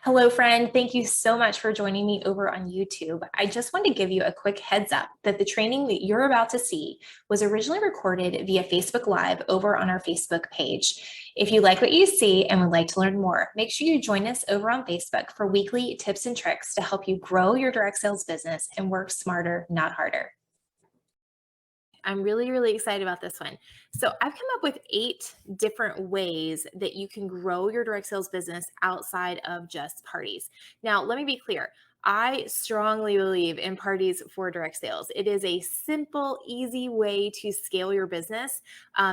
Hello, friend. Thank you so much for joining me over on YouTube. I just want to give you a quick heads up that the training that you're about to see was originally recorded via Facebook Live over on our Facebook page. If you like what you see and would like to learn more, make sure you join us over on Facebook for weekly tips and tricks to help you grow your direct sales business and work smarter, not harder. I'm really excited about this one. So I've come up with 8 different ways that you can grow your direct sales business outside of just parties. Now, let me be clear. I strongly believe in parties for direct sales. It is a simple, easy way to scale your business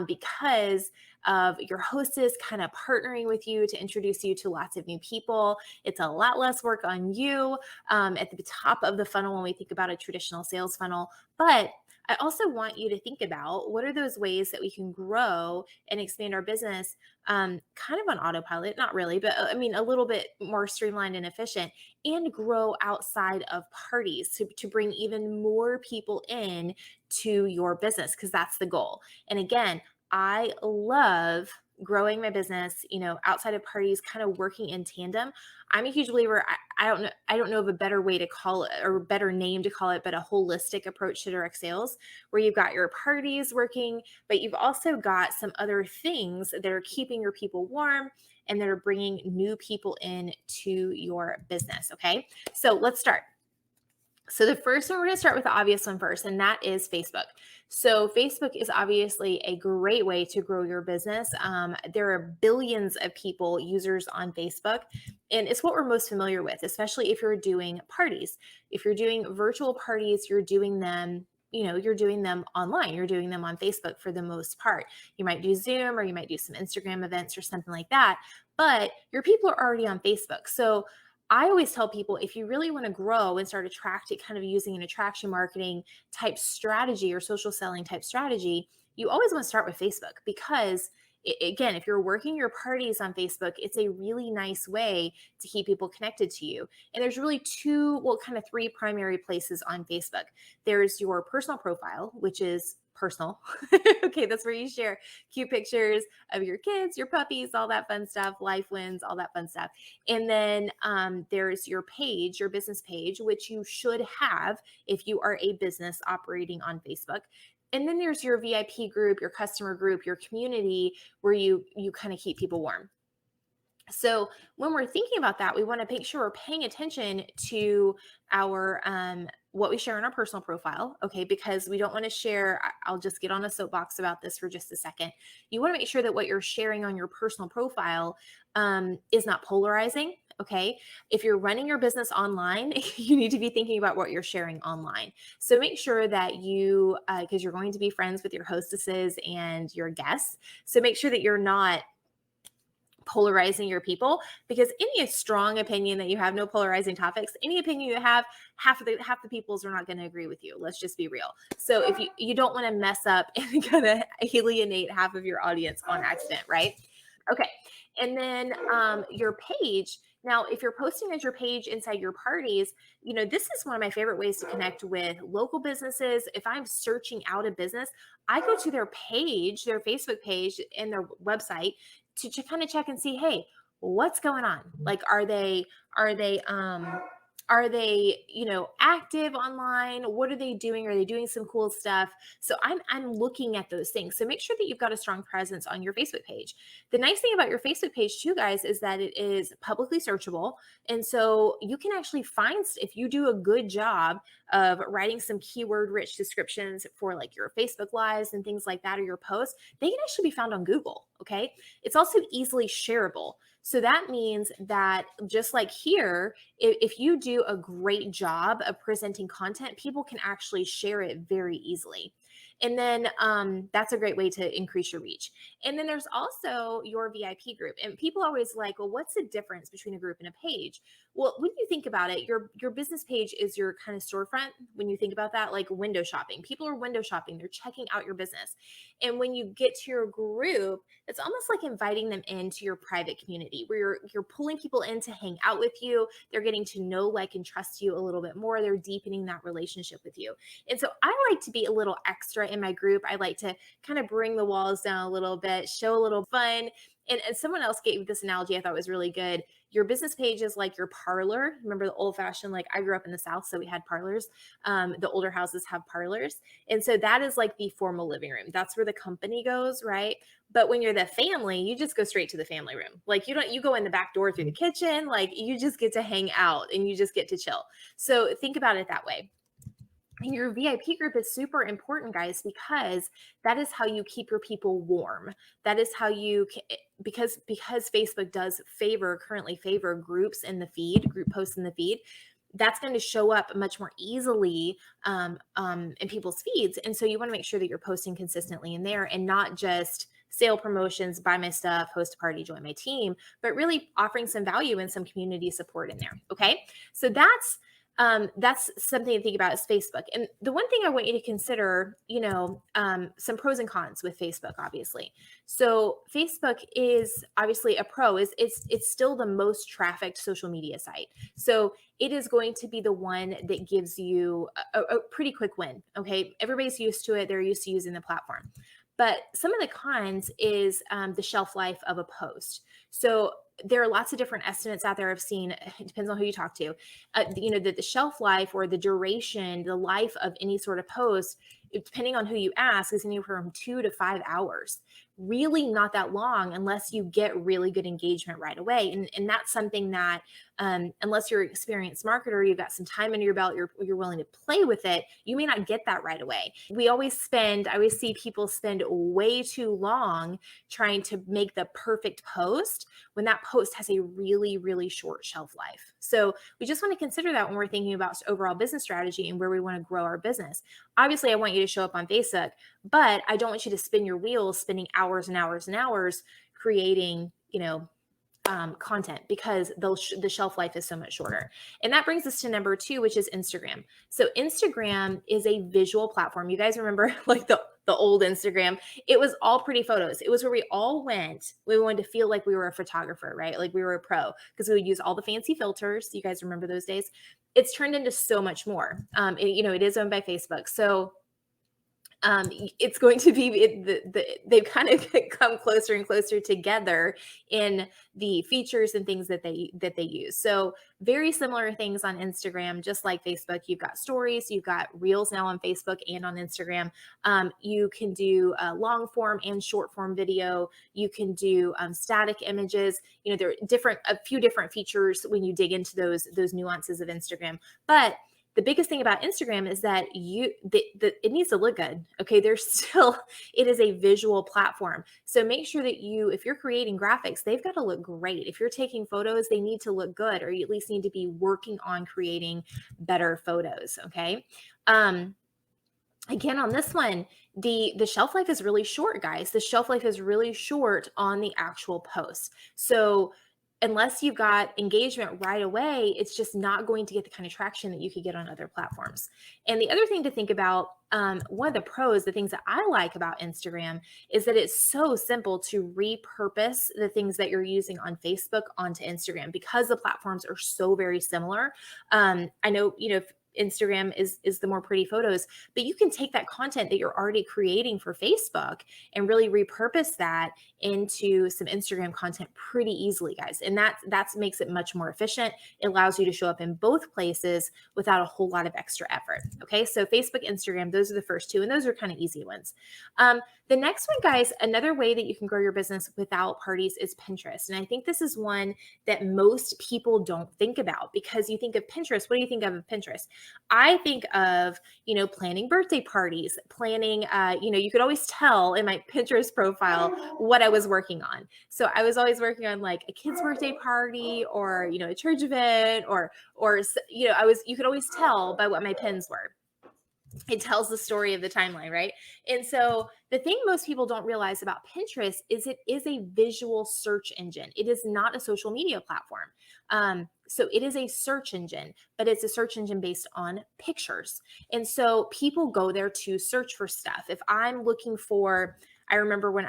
because of your hostess kind of partnering with you to introduce you to lots of new people. It's a lot less work on you at the top of the funnel when we think about a traditional sales funnel. But I also want you to think about what are those ways that we can grow and expand our business kind of on autopilot, not really, but I mean, a little bit more streamlined and efficient, and grow outside of parties to bring even more people in to your business because that's the goal. And again, I love growing my business, outside of parties, kind of working in tandem. I'm a huge believer. I don't know of a better way to call it or a better name to call it, but a holistic approach to direct sales where you've got your parties working, but you've also got some other things that are keeping your people warm and that are bringing new people in to your business. Okay. So let's start. So the first one, we're going to start with the obvious one first, and that is Facebook. So Facebook is obviously a great way to grow your business. There are billions of people, users on Facebook, and it's what we're most familiar with, especially if you're doing parties. If you're doing virtual parties, you're doing them online, you're doing them on Facebook for the most part. You might do Zoom or you might do some Instagram events or something like that, but your people are already on Facebook. So I always tell people if you really want to grow and start attracting, kind of using an attraction marketing type strategy or social selling type strategy, you always want to start with Facebook because again, if you're working your parties on Facebook, it's a really nice way to keep people connected to you. And there's really kind of three primary places on Facebook. There's your personal profile, which is personal. Okay, that's where you share cute pictures of your kids, your puppies, all that fun stuff, life wins, all that fun stuff. And then there's your page, your business page, which you should have if you are a business operating on Facebook. And then there's your VIP group, your customer group, your community where you kind of keep people warm. So when we're thinking about that, we want to make sure we're paying attention to our what we share in our personal profile, okay? Because we don't want to share. I'll just get on a soapbox about this for just a second. You want to make sure that what you're sharing on your personal profile is not polarizing. Okay. If you're running your business online, you need to be thinking about what you're sharing online. So make sure that because you're going to be friends with your hostesses and your guests. So make sure that you're not polarizing your people, because any strong opinion that you have, no polarizing topics, any opinion you have, half the peoples are not going to agree with you. Let's just be real. So if you don't want to mess up and kind of alienate half of your audience on accident, right? Okay. And then your page. Now, if you're posting as your page inside your parties, this is one of my favorite ways to connect with local businesses. If I'm searching out a business, I go to their page, their Facebook page and their website to kind of check and see, hey, what's going on? Like, are they active online? What are they doing? Are they doing some cool stuff? So I'm looking at those things. So make sure that you've got a strong presence on your Facebook page. The nice thing about your Facebook page too, guys, is that it is publicly searchable. And so you can actually find, if you do a good job of writing some keyword rich descriptions for like your Facebook lives and things like that, or your posts, they can actually be found on Google. Okay. It's also easily shareable. So that means that just like here, if you do a great job of presenting content, people can actually share it very easily. And then that's a great way to increase your reach. And then there's also your VIP group. And people always like, well, what's the difference between a group and a page? Well, when you think about it, your business page is your kind of storefront. When you think about that, like window shopping, people are window shopping. They're checking out your business. And when you get to your group, it's almost like inviting them into your private community where you're pulling people in to hang out with you. They're getting to know, like, and trust you a little bit more. They're deepening that relationship with you. And so I like to be a little extra in my group, I like to kind of bring the walls down a little bit, show a little fun. And someone else gave this analogy I thought was really good. Your business page is like your parlor. Remember the old fashioned, like I grew up in the South, so we had parlors. The older houses have parlors. And so that is like the formal living room. That's where the company goes, right? But when you're the family, you just go straight to the family room. Like you go in the back door through the kitchen, like you just get to hang out and you just get to chill. So think about it that way. And your VIP group is super important, guys, because that is how you keep your people warm. That is how you can, because Facebook does currently favor groups in the feed, group posts in the feed. That's going to show up much more easily in people's feeds. And so you want to make sure that you're posting consistently in there and not just sale promotions, buy my stuff, host a party, join my team, but really offering some value and some community support in there. Okay. So that's something to think about is Facebook. And the one thing I want you to consider, some pros and cons with Facebook, obviously. So Facebook is obviously a pro. It's still the most trafficked social media site. So it is going to be the one that gives you a pretty quick win. Okay. Everybody's used to it. They're used to using the platform. But some of the cons is the shelf life of a post. So there are lots of different estimates out there I've seen. It depends on who you talk to. That the shelf life or the duration, the life of any sort of post, depending on who you ask, is anywhere from 2 to 5 hours. Really not that long unless you get really good engagement right away. And that's something that unless you're an experienced marketer, you've got some time under your belt, you're willing to play with it, you may not get that right away. I always see people spend way too long trying to make the perfect post when that post has a really, really short shelf life. So we just want to consider that when we're thinking about overall business strategy and where we want to grow our business. Obviously, I want you to show up on Facebook, but I don't want you to spin your wheels, spending hours and hours and hours creating, content, because the shelf life is so much shorter. And that brings us to number 2, which is Instagram. So Instagram is a visual platform. You guys remember like the old Instagram? It was all pretty photos. It was where we all went. We wanted to feel like we were a photographer, right? Like we were a pro, because we would use all the fancy filters. You guys remember those days? It's turned into so much more. It is owned by Facebook. So it's going to be they've kind of come closer and closer together in the features and things that they use. So very similar things on Instagram, just like Facebook. You've got stories, you've got reels now on Facebook and on Instagram. You can do long form and short form video. You can do static images. There are a few different features when you dig into those nuances of Instagram, but the biggest thing about Instagram is that it needs to look good. Okay. It is a visual platform. So make sure that if you're creating graphics, they've got to look great. If you're taking photos, they need to look good, or you at least need to be working on creating better photos. Okay. Again, on this one, the shelf life is really short, guys. The shelf life is really short on the actual post. So unless you've got engagement right away, it's just not going to get the kind of traction that you could get on other platforms. And the other thing to think about, one of the pros, the things that I like about Instagram, is that it's so simple to repurpose the things that you're using on Facebook onto Instagram, because the platforms are so very similar. I know, Instagram is the more pretty photos, but you can take that content that you're already creating for Facebook and really repurpose that into some Instagram content pretty easily, guys. And that makes it much more efficient. It allows you to show up in both places without a whole lot of extra effort. Okay. So Facebook, Instagram, those are the first 2, and those are kind of easy ones. The next one, guys, another way that you can grow your business without parties is Pinterest. And I think this is one that most people don't think about, because you think of Pinterest. What do you think of Pinterest? I think of, planning birthday parties, planning, you could always tell in my Pinterest profile what I was working on. So I was always working on like a kid's birthday party, or, a church event, or, you could always tell by what my pins were. It tells the story of the timeline, right? And so the thing most people don't realize about Pinterest is it is a visual search engine. It is not a social media platform. So it is a search engine, but it's a search engine based on pictures. And so people go there to search for stuff. If I'm looking for, I remember when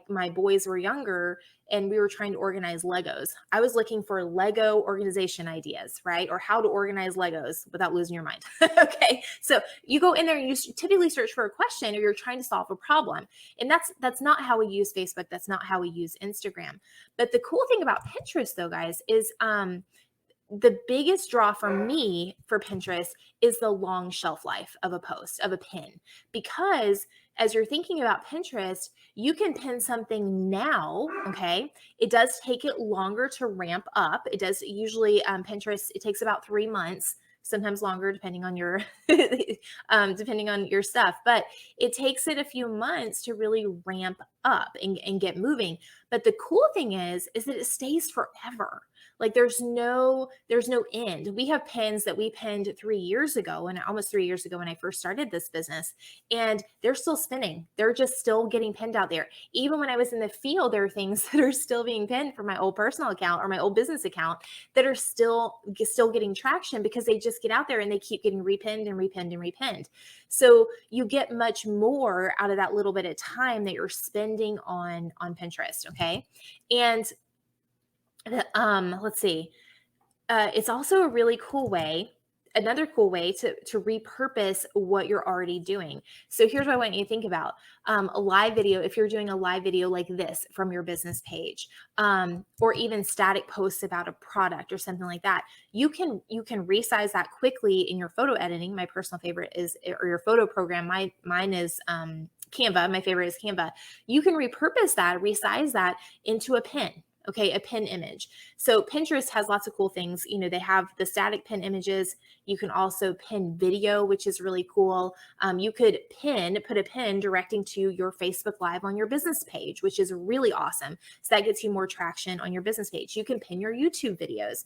my boys were younger and we were trying to organize Legos. I was looking for Lego organization ideas, right? Or how to organize Legos without losing your mind. Okay. So you go in there and you typically search for a question or you're trying to solve a problem. And that's not how we use Facebook. That's not how we use Instagram. But the cool thing about Pinterest though, guys, is the biggest draw for me for Pinterest is the long shelf life of a post, of a pin. Because as you're thinking about Pinterest, you can pin something now, okay? It does take it longer to ramp up. It does usually, Pinterest, it takes about 3 months, sometimes longer depending on your depending on your stuff, but it takes it a few months to really ramp up and get moving. But the cool thing is that it stays forever. Like there's no end. We have pins that we pinned 3 years ago, and almost 3 years ago when I first started this business, and they're still spinning. They're just still getting pinned out there. Even when I was in the field, there are things that are still being pinned from my old personal account or my old business account that are still getting traction because they just get out there and they keep getting repinned and repinned and repinned. So you get much more out of that little bit of time that you're spending on Pinterest. Okay. And let's see. It's also a really cool way, another cool way to repurpose what you're already doing. So here's what I want you to think about. A live video, if you're doing a live video like this from your business page, or even static posts about a product or something like that, you can resize that quickly in your photo editing. My personal favorite is, or your photo program. Mine is Canva. My favorite is Canva. You can repurpose that, resize that into a pin. Okay, a pin image. So Pinterest has lots of cool things. You know, they have the static pin images. You can also pin video, which is really cool. You could put a pin directing to your Facebook Live on your business page, which is really awesome. So that gets you more traction on your business page. You can pin your YouTube videos.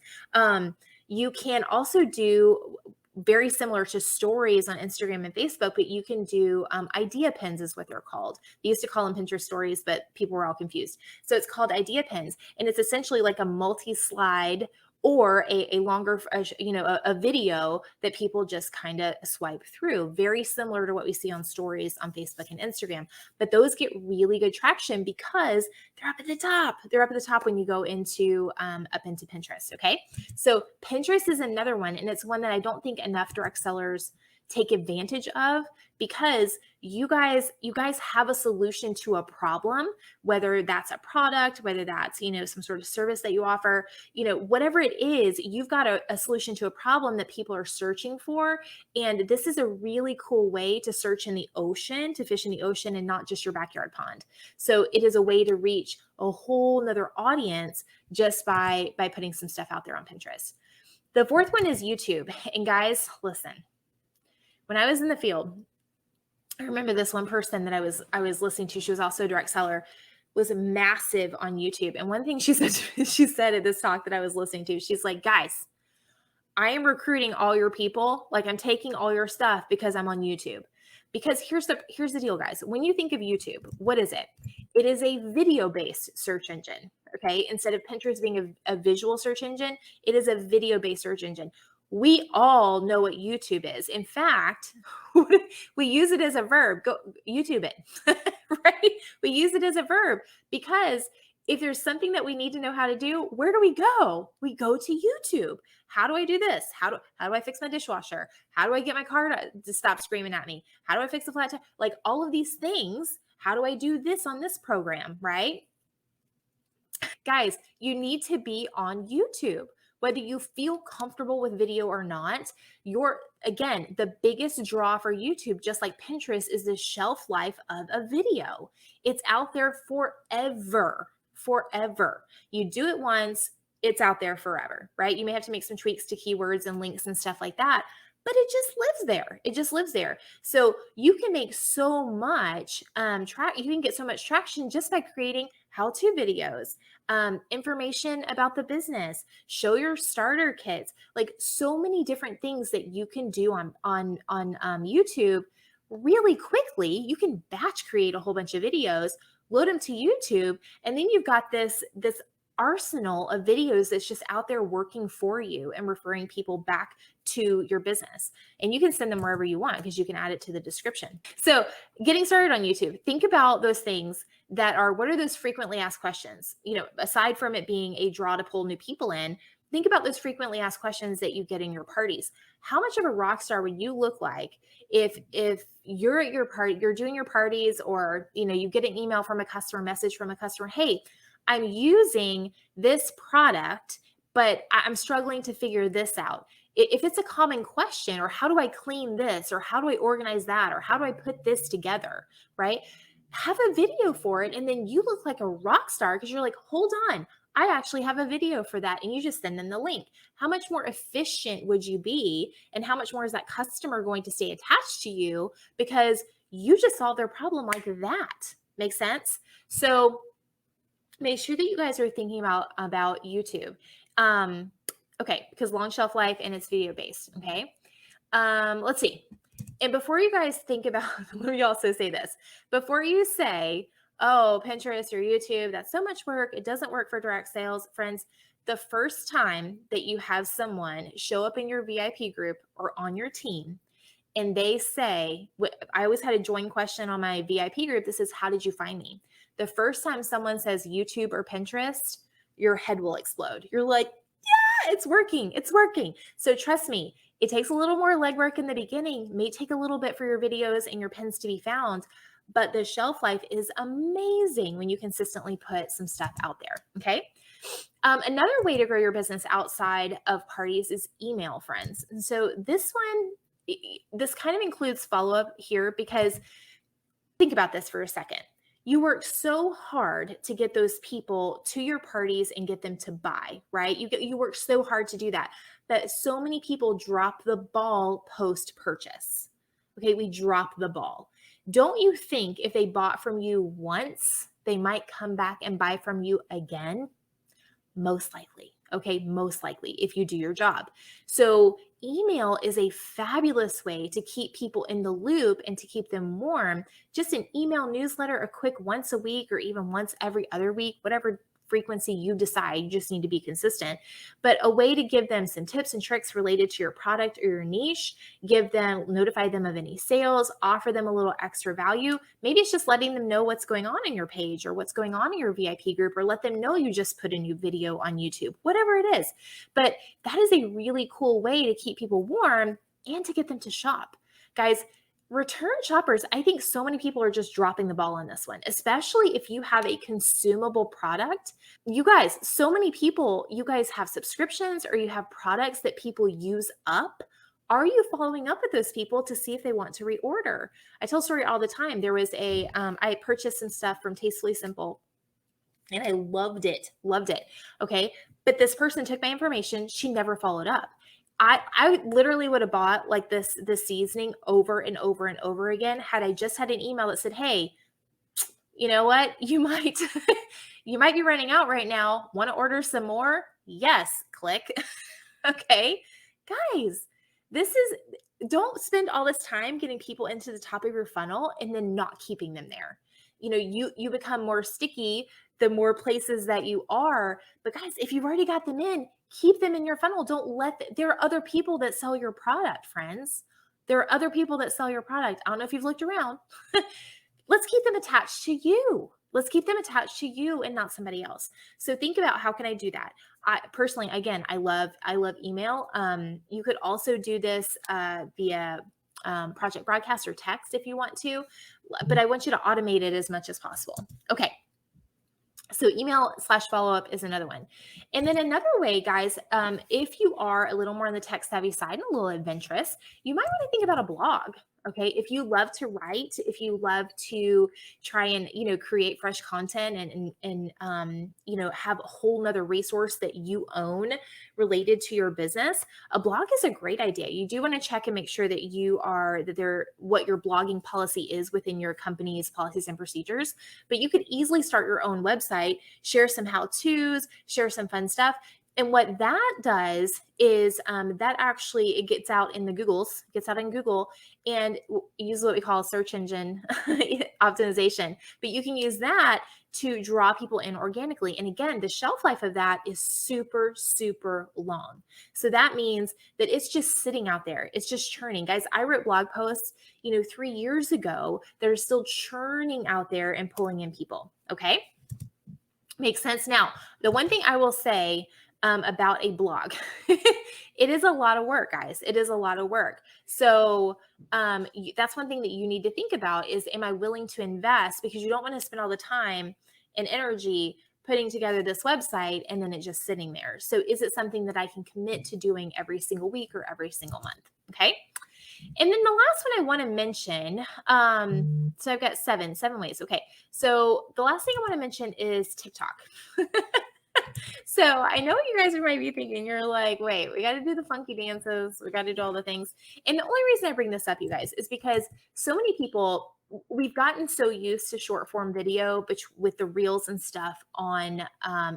You can also do very similar to stories on Instagram and Facebook, but you can do idea pins is what they're called. They used to call them Pinterest stories, but people were all confused. So it's called idea pins. And it's essentially like a multi-slide or a longer, a video that people just kind of swipe through, very similar to what we see on stories on Facebook and Instagram. But those get really good traction because they're up at the top. They're up at the top when you go up into Pinterest. Okay. So Pinterest is another one. And it's one that I don't think enough direct sellers take advantage of, because you guys have a solution to a problem, whether that's a product, whether that's, some sort of service that you offer, whatever it is, you've got a solution to a problem that people are searching for. And this is a really cool way to search in the ocean, to fish in the ocean and not just your backyard pond. So it is a way to reach a whole nother audience just by putting some stuff out there on Pinterest. The fourth one is YouTube. And guys, listen, when I was in the field, I remember this one person that I was listening to. She was also a direct seller, was massive on YouTube. And one thing she said at this talk that I was listening to, she's like, guys, I am recruiting all your people. Like, I'm taking all your stuff because I'm on YouTube. Because here's the deal, guys. When you think of YouTube, what is it? It is a video-based search engine. Okay. Instead of Pinterest being a visual search engine, it is a video-based search engine. We all know what YouTube is. In fact, we use it as a verb. Go YouTube it, right? We use it as a verb because if there's something that we need to know how to do, where do we go? We go to YouTube. How do I do this? How do I fix my dishwasher? How do I get my car to stop screaming at me? How do I fix the flat tire? Like all of these things. How do I do this on this program, right? Guys, you need to be on YouTube. Whether you feel comfortable with video or not, again, the biggest draw for YouTube, just like Pinterest, is the shelf life of a video. It's out there forever. You do it once, it's out there forever, right? You may have to make some tweaks to keywords and links and stuff like that, but it just lives there. It just lives there. So you can make so much, you can get so much traction just by creating how-to videos, information about the business, show your starter kits, like so many different things that you can do on YouTube really quickly. You can batch create a whole bunch of videos, load them to YouTube, and then you've got this arsenal of videos that's just out there working for you and referring people back to your business. And you can send them wherever you want because you can add it to the description. So getting started on YouTube, think about those things that are, what are those frequently asked questions? Aside from it being a draw to pull new people in, think about those frequently asked questions that you get in your parties. How much of a rock star would you look like if you're at your party, you're doing your parties, or you get an email from a customer, message from a customer, hey, I'm using this product, but I'm struggling to figure this out. If it's a common question, or how do I clean this, or how do I organize that, or how do I put this together, right? Have a video for it, and then you look like a rock star because you're like, hold on, I actually have a video for that. And you just send them the link. How much more efficient would you be? And how much more is that customer going to stay attached to you because you just solved their problem like that? Make sense? So make sure that you guys are thinking about YouTube. Okay, because long shelf life and it's video based. Okay. Let's see. And before you guys think about, let me also say this, before you say, oh, Pinterest or YouTube, that's so much work, it doesn't work for direct sales, friends, the first time that you have someone show up in your VIP group or on your team and they say, I always had a join question on my VIP group that says, how did you find me? The first time someone says YouTube or Pinterest, your head will explode. You're like, yeah, it's working. It's working. So trust me, it takes a little more legwork in the beginning, may take a little bit for your videos and your pins to be found, but the shelf life is amazing when you consistently put some stuff out there. Okay. Another way to grow your business outside of parties is email, friends. And so this kind of includes follow-up here, because think about this for a second. You work so hard to get those people to your parties and get them to buy, right? You work so hard to do that so many people drop the ball post-purchase. Okay, we drop the ball. Don't you think if they bought from you once, they might come back and buy from you again? Most likely. Okay, most likely if you do your job. So email is a fabulous way to keep people in the loop and to keep them warm. Just an email newsletter, a quick once a week or even once every other week, whatever frequency you decide, you just need to be consistent, but a way to give them some tips and tricks related to your product or your niche, notify them of any sales, offer them a little extra value. Maybe it's just letting them know what's going on in your page or what's going on in your VIP group, or let them know you just put a new video on YouTube, whatever it is. But that is a really cool way to keep people warm and to get them to shop. Guys, return shoppers, I think so many people are just dropping the ball on this one, especially if you have a consumable product. You guys, so many people, you guys have subscriptions or you have products that people use up. Are you following up with those people to see if they want to reorder? I tell a story all the time. There was I purchased some stuff from Tastefully Simple and I loved it. Okay. But this person took my information. She never followed up. I literally would have bought like this seasoning over and over and over again had I just had an email that said, hey, you know what? You might be running out right now. Want to order some more? Yes, click. Okay. Guys, don't spend all this time getting people into the top of your funnel and then not keeping them there. You become more sticky the more places that you are. But guys, if you've already got them in, keep them in your funnel. There are other people that sell your product, friends. There are other people that sell your product. I don't know if you've looked around. Let's keep them attached to you. Let's keep them attached to you and not somebody else. So think about, how can I do that? I personally, again, I love email. You could also do this via Project Broadcast or text if you want to, but I want you to automate it as much as possible. Okay. So email/follow-up is another one. And then another way, guys, if you are a little more on the tech savvy side and a little adventurous, you might want to think about a blog. Okay. If you love to write, if you love to try and, create fresh content and have a whole nother resource that you own related to your business, a blog is a great idea. You do want to check and make sure that what your blogging policy is within your company's policies and procedures, but you could easily start your own website, share some how-tos, share some fun stuff. And what that does is that actually it gets out in the Googles, gets out in Google, and use what we call search engine optimization. But you can use that to draw people in organically. And again, the shelf life of that is super, super long. So that means that it's just sitting out there. It's just churning. Guys, I wrote blog posts, 3 years ago that are still churning out there and pulling in people. Okay. Makes sense. Now, the one thing I will say about a blog, it is a lot of work, guys. It is a lot of work. So that's one thing that you need to think about is, am I willing to invest? Because you don't want to spend all the time and energy putting together this website and then it just sitting there. So is it something that I can commit to doing every single week or every single month? Okay. And then the last one I want to mention, so I've got seven ways. Okay. So the last thing I want to mention is TikTok. So I know what you guys might be thinking. You're like, wait, we got to do the funky dances. We got to do all the things. And the only reason I bring this up, you guys, is because so many people, we've gotten so used to short form video, but with the reels and stuff on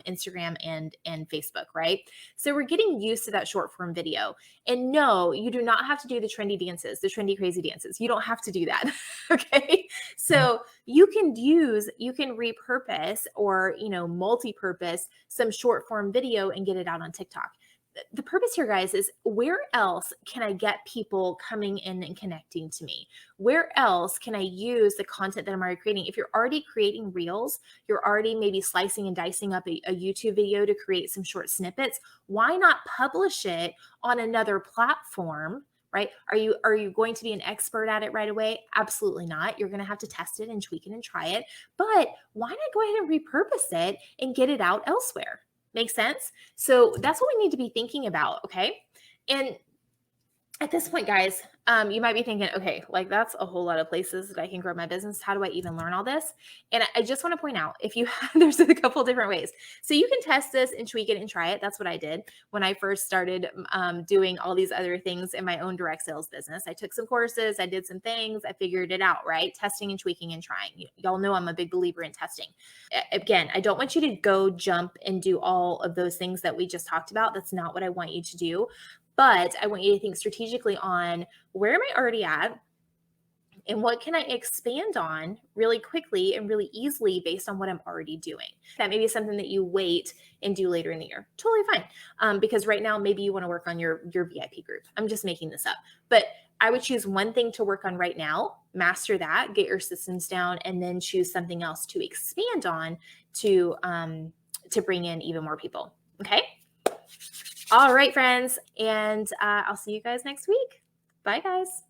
Instagram and Facebook, right? So we're getting used to that short form video. And no, you do not have to do the trendy dances, the trendy crazy dances. You don't have to do that. Okay. So you can repurpose or, multi-purpose some short form video and get it out on TikTok. The purpose here, guys, is where else can I get people coming in and connecting to me? Where else can I use the content that I'm already creating? If you're already creating reels, you're already maybe slicing and dicing up a YouTube video to create some short snippets. Why not publish it on another platform? Right? Are you going to be an expert at it right away? Absolutely not. You're going to have to test it and tweak it and try it. But why not go ahead and repurpose it and get it out elsewhere? Make sense? So that's what we need to be thinking about. Okay. And at this point, guys, you might be thinking, okay, like that's a whole lot of places that I can grow my business. How do I even learn all this? And I just want to point out, there's a couple different ways. So you can test this and tweak it and try it. That's what I did when I first started doing all these other things in my own direct sales business. I took some courses, I did some things, I figured it out, right? Testing and tweaking and trying. Y'all know I'm a big believer in testing. Again, I don't want you to go jump and do all of those things that we just talked about. That's not what I want you to do. But I want you to think strategically on where am I already at and what can I expand on really quickly and really easily based on what I'm already doing. That may be something that you wait and do later in the year. Totally fine. Because right now, maybe you want to work on your VIP group. I'm just making this up. But I would choose one thing to work on right now, master that, get your systems down, and then choose something else to expand on to bring in even more people. Okay? All right, friends. And I'll see you guys next week. Bye, guys.